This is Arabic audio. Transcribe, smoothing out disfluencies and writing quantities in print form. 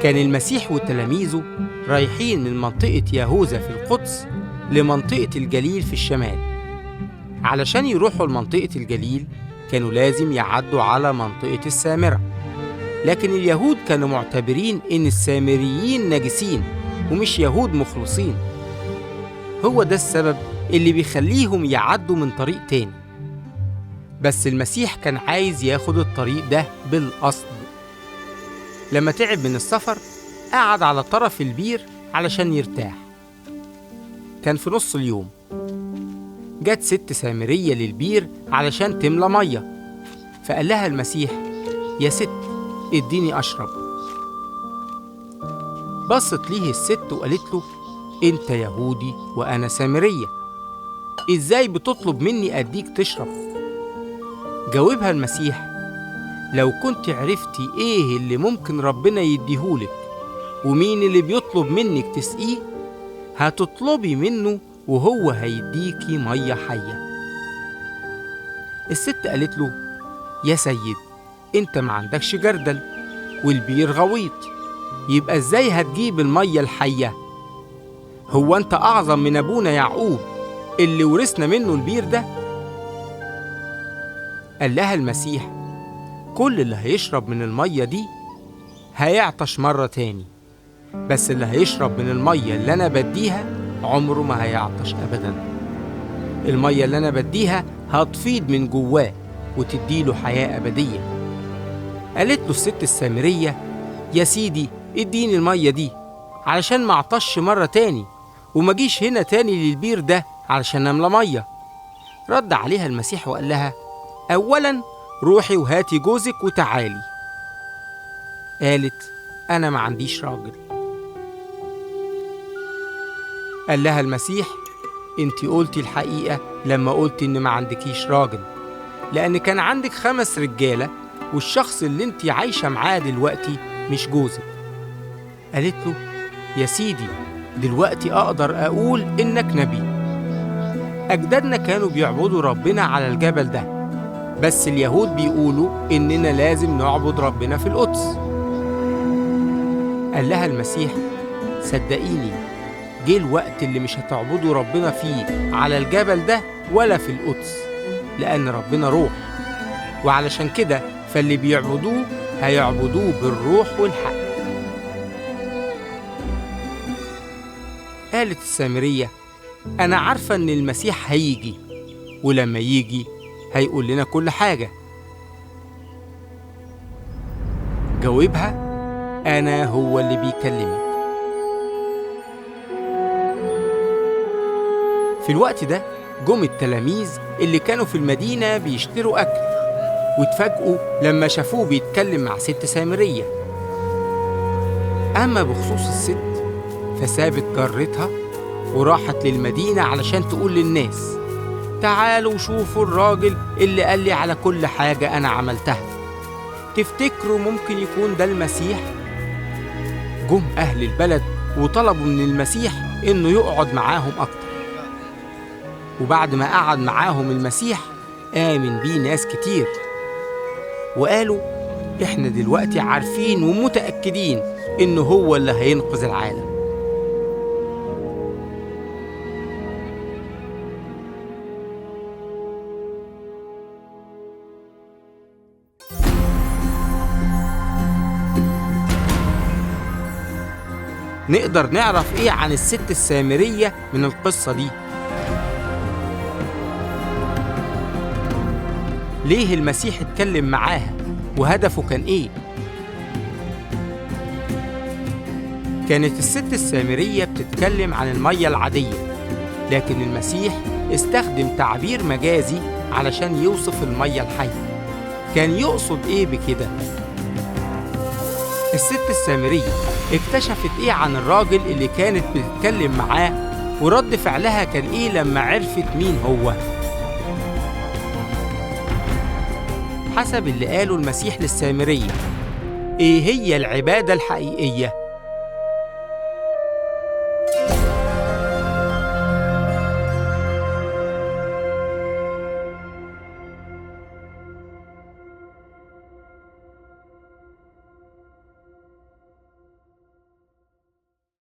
كان المسيح وتلاميذه رايحين من منطقة يهوذا في القدس لمنطقة الجليل في الشمال. علشان يروحوا لمنطقة الجليل كانوا لازم يعدوا على منطقة السامرة، لكن اليهود كانوا معتبرين إن السامريين نجسين ومش يهود مخلصين. هو ده السبب اللي بيخليهم يعدوا من طريق تاني. بس المسيح كان عايز ياخد الطريق ده بالقصد. لما تعب من السفر قعد على طرف البير علشان يرتاح. كان في نص اليوم. جت ست سامرية للبير علشان تملى مية، فقال لها المسيح: يا ست اديني أشرب. بصت ليه الست وقالت له: انت يهودي وأنا سامرية، ازاي بتطلب مني أديك تشرب؟ جاوبها المسيح: لو كنت عرفتي ايه اللي ممكن ربنا يديهولك ومين اللي بيطلب منك تسقيه، هتطلبي منه وهو هيديكي مية حية. الست قالت له: يا سيد، انت ما عندكش جردل والبير غويط، يبقى ازاي هتجيب المية الحية؟ هو انت اعظم من ابونا يعقوب اللي ورثنا منه البير ده؟ قال لها المسيح: كل اللي هيشرب من المية دي هيعطش مرة تاني، بس اللي هيشرب من المية اللي أنا بديها عمره ما هيعطش أبدا. المية اللي أنا بديها هتفيض من جواه وتديله حياة أبدية. قالت له الست السامرية: يا سيدي اديني المية دي علشان ما اعطش مرة تاني وما جيش هنا تاني للبير ده علشان أملى مية. رد عليها المسيح وقال لها: أولا روحي وهاتي جوزك وتعالي. قالت: أنا ما عنديش راجل. قال لها المسيح: انتي قلتي الحقيقة لما قلتي إن ما عندكيش راجل، لأن كان عندك 5 رجالة والشخص اللي انتي عايشة معاه دلوقتي مش جوزك. قالت له: يا سيدي دلوقتي أقدر أقول إنك نبي. أجدادنا كانوا بيعبدوا ربنا على الجبل ده، بس اليهود بيقولوا إننا لازم نعبد ربنا في القدس. قال لها المسيح: صدقيني جه الوقت اللي مش هتعبدوا ربنا فيه على الجبل ده ولا في القدس، لأن ربنا روح، وعلشان كده فاللي بيعبدوه هيعبدوه بالروح والحق. قالت السامرية: أنا عارفة إن المسيح هيجي، ولما يجي هيقول لنا كل حاجة. جاوبها: أنا هو اللي بيكلمك. في الوقت ده جم التلاميذ اللي كانوا في المدينة بيشتروا أكل، واتفاجئوا لما شافوه بيتكلم مع ست سامرية. أما بخصوص الست فسابت جارتها وراحت للمدينة علشان تقول للناس: تعالوا شوفوا الراجل اللي قال لي على كل حاجة أنا عملتها، تفتكروا ممكن يكون ده المسيح؟ جم أهل البلد وطلبوا من المسيح إنه يقعد معاهم أكتر، وبعد ما قعد معاهم المسيح آمن بيه ناس كتير، وقالوا: إحنا دلوقتي عارفين ومتأكدين إنه هو اللي هينقذ العالم. نقدر نعرف إيه عن الست السامرية من القصة دي؟ ليه المسيح اتكلم معاها وهدفه كان إيه؟ كانت الست السامرية بتتكلم عن المية العادية، لكن المسيح استخدم تعبير مجازي علشان يوصف المية الحية. كان يقصد إيه بكده؟ الست السامرية اكتشفت إيه عن الراجل اللي كانت بتتكلم معاه، ورد فعلها كان إيه لما عرفت مين هو؟ حسب اللي قاله المسيح للسامرية، إيه هي العبادة الحقيقية؟